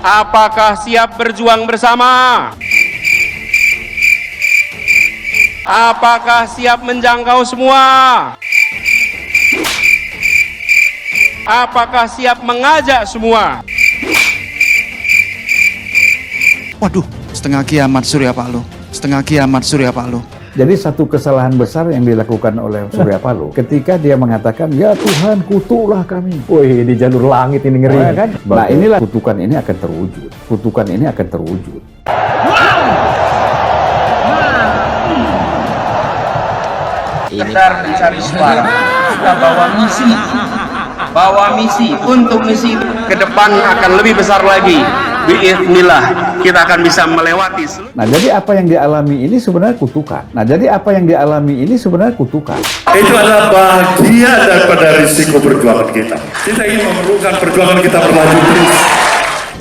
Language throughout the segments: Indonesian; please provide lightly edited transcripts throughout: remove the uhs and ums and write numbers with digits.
Apakah siap berjuang bersama? Apakah siap menjangkau semua? Apakah siap mengajak semua? Waduh, setengah kiamat Surya Paloh. Setengah kiamat Surya Paloh. Jadi satu kesalahan besar yang dilakukan oleh Surya Paloh ketika dia mengatakan, ya Tuhan kutuklah kami. Wih, di jalur langit ini ngeri kan? Nah inilah kutukan ini akan terwujud. Kutukan ini akan terwujud. Sekedar mencari suara, kita bawa misi untuk misi ke depan akan lebih besar lagi. Biiznillah kita akan bisa melewati. Nah jadi apa yang dialami ini sebenarnya kutukan. Itu adalah bagian daripada risiko perjuangan kita. Kita ingin memerlukan perjuangan kita berlanjut terus.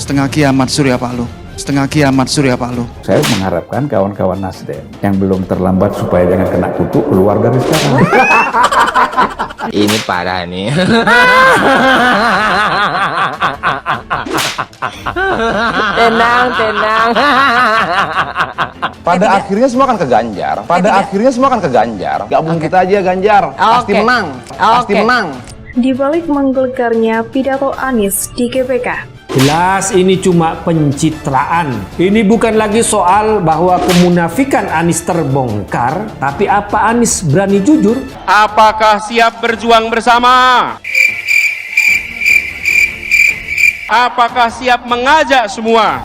Setengah kiamat Surya Paloh. Setengah kiamat Surya Paloh. Saya mengharapkan kawan-kawan Nasdem yang belum terlambat supaya jangan kena kutuk keluar dari sekarang. Ini parah nih. Tenang. Pada akhirnya semua akan ke Ganjar. Gabung kita aja Ganjar. Pasti menang. Di balik menggelegarnya pidato Anies di GBK. Jelas ini cuma pencitraan. Ini bukan lagi soal bahwa kemunafikan Anies terbongkar, tapi apa Anies berani jujur? Apakah siap berjuang bersama? Apakah siap mengajak semua?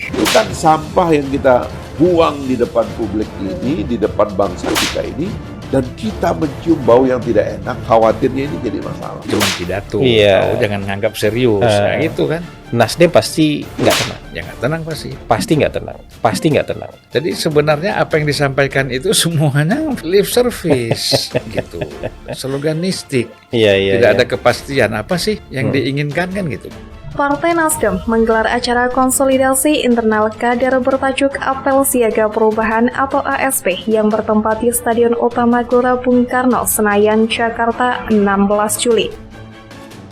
Bukan sampah yang kita buang di depan publik ini, di depan bangsa kita ini, dan kita mencium bau yang tidak enak, khawatirnya ini jadi masalah. Cuman pidato, jangan nganggap serius. Nah itu kan, Nasdem pasti nggak tenang. Ya nggak tenang pasti nggak tenang. Jadi sebenarnya apa yang disampaikan itu semuanya lip service gitu, sloganistik. Tidak ada kepastian apa sih yang diinginkan kan gitu. Partai Nasdem menggelar acara konsolidasi internal kader bertajuk Apel Siaga Perubahan atau ASP yang bertempat di Stadion Utama Gelora Bung Karno, Senayan, Jakarta, 16 Juli.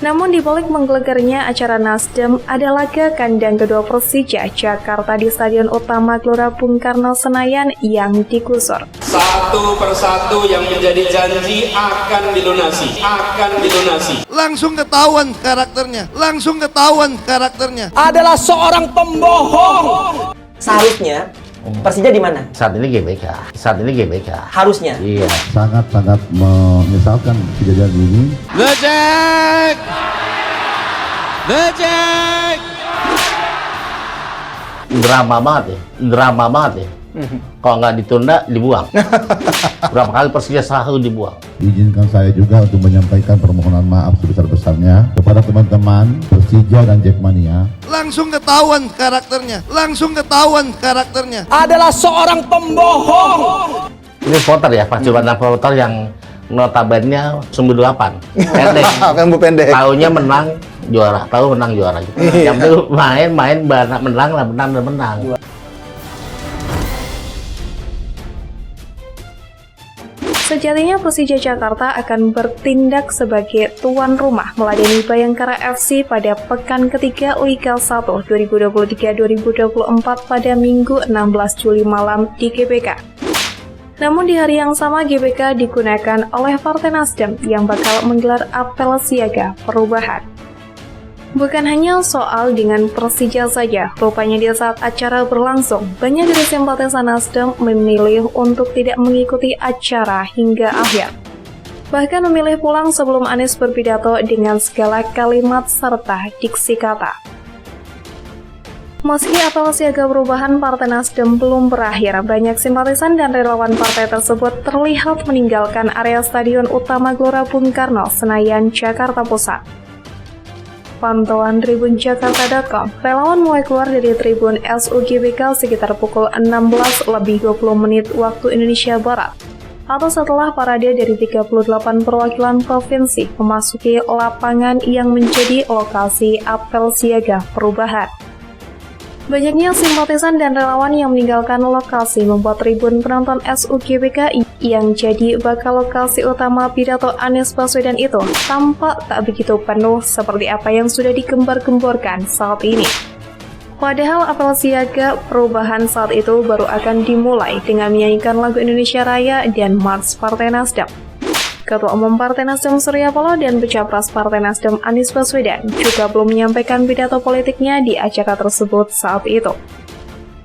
Namun di balik menggelegarnya acara Nasdem ada laga kandang kedua Persija Jakarta di Stadion Utama Gelora Bung Karno, Senayan yang digusur. Satu persatu yang menjadi janji akan dilunasi. Langsung ketahuan karakternya. Adalah seorang pembohong. Seharusnya Persija di mana? Saat ini GBK. Harusnya. Iya. Sangat menyesalkan kejadian ini. Ngecek. Drama banget ya. Kalau nggak ditunda, dibuang. Berapa kali Persija selalu dibuang. Izinkan saya juga untuk menyampaikan permohonan maaf sebesar-besarnya kepada teman-teman Persija dan Jackmania. Langsung ketahuan karakternya. Adalah seorang pembohong. Ini voter ya, Pak Jumat voter yang notabene sumbu 8. Pendek. Tahunya menang juara. Yang penting main menang. Sejatinya Persija Jakarta akan bertindak sebagai tuan rumah meladeni Bayangkara FC pada pekan ketiga Liga 1 2023-2024 pada Minggu 16 Juli malam di GBK. Namun di hari yang sama GBK digunakan oleh Partai Nasdem yang bakal menggelar apel siaga perubahan. Bukan hanya soal dengan Persija saja, rupanya di saat acara berlangsung, banyak dari simpatisan Nasdem memilih untuk tidak mengikuti acara hingga akhir. Bahkan memilih pulang sebelum Anies berpidato dengan segala kalimat serta diksi kata. Meski apel siaga perubahan Partai Nasdem belum berakhir, banyak simpatisan dan relawan partai tersebut terlihat meninggalkan area Stadion Utama Gelora Bung Karno, Senayan, Jakarta Pusat. Pantauan tribunjakarta.com, relawan mulai keluar dari tribun SUGBK sekitar pukul 16:20 waktu Indonesia Barat, atau setelah parade dari 38 perwakilan provinsi memasuki lapangan yang menjadi lokasi apel siaga perubahan. Banyaknya simpatisan dan relawan yang meninggalkan lokasi membuat tribun penonton SUGBK yang jadi bakal lokasi utama pidato Anies Baswedan itu tampak tak begitu penuh seperti apa yang sudah digembar-gemborkan saat ini. Padahal apel siaga perubahan saat itu baru akan dimulai dengan menyanyikan lagu Indonesia Raya dan Mars Partai Nasdem. Ketua Umum Partai Nasdem Surya Paloh dan Pecapres Partai Nasdem Anies Baswedan juga belum menyampaikan pidato politiknya di acara tersebut saat itu.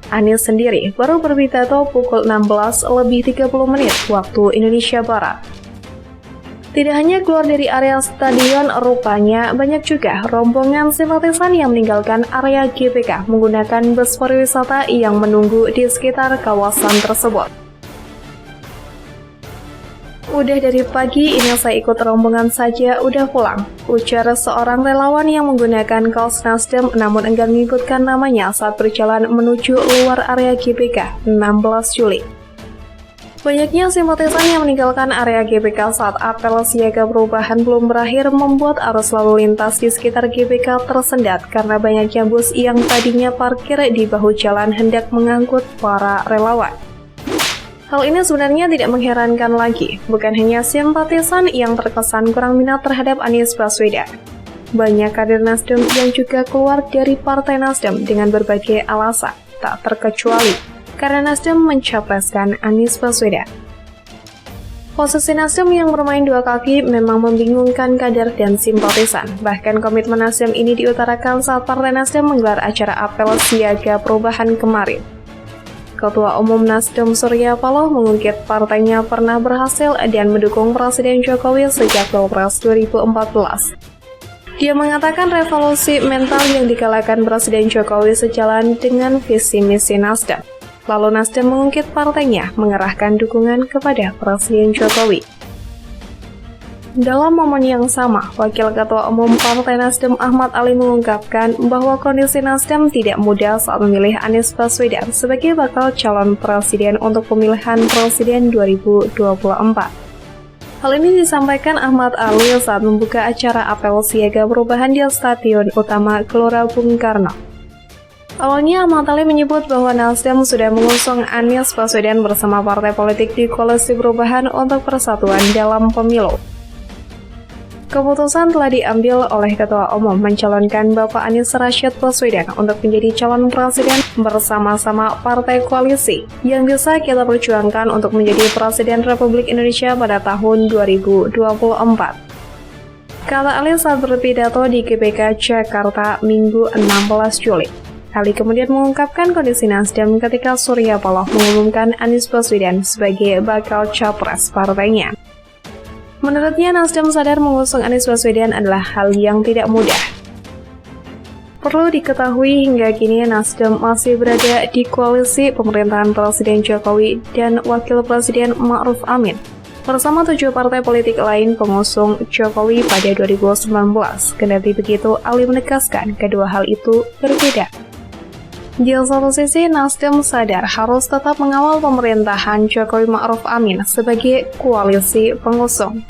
Anies sendiri baru berpidato pukul 16:30 waktu Indonesia Barat. Tidak hanya keluar dari area stadion, rupanya banyak juga rombongan simpatisan yang meninggalkan area GBK menggunakan bus pariwisata yang menunggu di sekitar kawasan tersebut. Udah dari pagi ini saya ikut rombongan saja udah pulang, ujar seorang relawan yang menggunakan kaos Nasdem namun enggan menyebutkan namanya saat berjalan menuju luar area GBK 16 Juli. Banyaknya simpatisan yang meninggalkan area GBK saat apel siaga perubahan belum berakhir membuat arus lalu lintas di sekitar GBK tersendat karena banyaknya bus yang tadinya parkir di bahu jalan hendak mengangkut para relawan. Hal ini sebenarnya tidak mengherankan lagi, bukan hanya simpatisan yang terkesan kurang minat terhadap Anies Baswedan. Banyak kader Nasdem yang juga keluar dari Partai Nasdem dengan berbagai alasan, tak terkecuali karena Nasdem mencapreskan Anies Baswedan. Posisi Nasdem yang bermain dua kaki memang membingungkan kader dan simpatisan. Bahkan komitmen Nasdem ini diutarakan saat Partai Nasdem menggelar acara apel siaga perubahan kemarin. Ketua Umum Nasdem Surya Paloh mengungkit partainya pernah berhasil dan mendukung Presiden Jokowi sejak Pilpres 2014. Dia mengatakan revolusi mental yang digalakan Presiden Jokowi sejalan dengan visi misi Nasdem. Lalu Nasdem mengungkit partainya mengerahkan dukungan kepada Presiden Jokowi. Dalam momen yang sama, Wakil Ketua Umum Partai Nasdem Ahmad Ali mengungkapkan bahwa kondisi Nasdem tidak mudah saat memilih Anies Baswedan sebagai bakal calon presiden untuk pemilihan presiden 2024. Hal ini disampaikan Ahmad Ali saat membuka acara apel siaga perubahan di Stadion Utama Gelora Bung Karno. Awalnya Ahmad Ali menyebut bahwa Nasdem sudah mengusung Anies Baswedan bersama partai politik di Koalisi Perubahan untuk Persatuan dalam pemilu. Keputusan telah diambil oleh Ketua Umum mencalonkan Bapak Anies Rashid Baswedan untuk menjadi calon presiden bersama-sama partai koalisi yang bisa kita perjuangkan untuk menjadi Presiden Republik Indonesia pada tahun 2024. Kata Ali saat berpidato di GBK Jakarta Minggu 16 Juli. Ali kemudian mengungkapkan kondisi Nasdem ketika Surya Paloh mengumumkan Anies Baswedan sebagai bakal capres partainya. Menurutnya, Nasdem sadar mengusung Anies Baswedan adalah hal yang tidak mudah. Perlu diketahui hingga kini Nasdem masih berada di koalisi pemerintahan Presiden Jokowi dan Wakil Presiden Ma'ruf Amin bersama 7 partai politik lain pengusung Jokowi pada 2019. Kendati begitu, Ali menegaskan kedua hal itu berbeda. Di satu sisi, Nasdem sadar harus tetap mengawal pemerintahan Jokowi Ma'ruf Amin sebagai koalisi pengusung.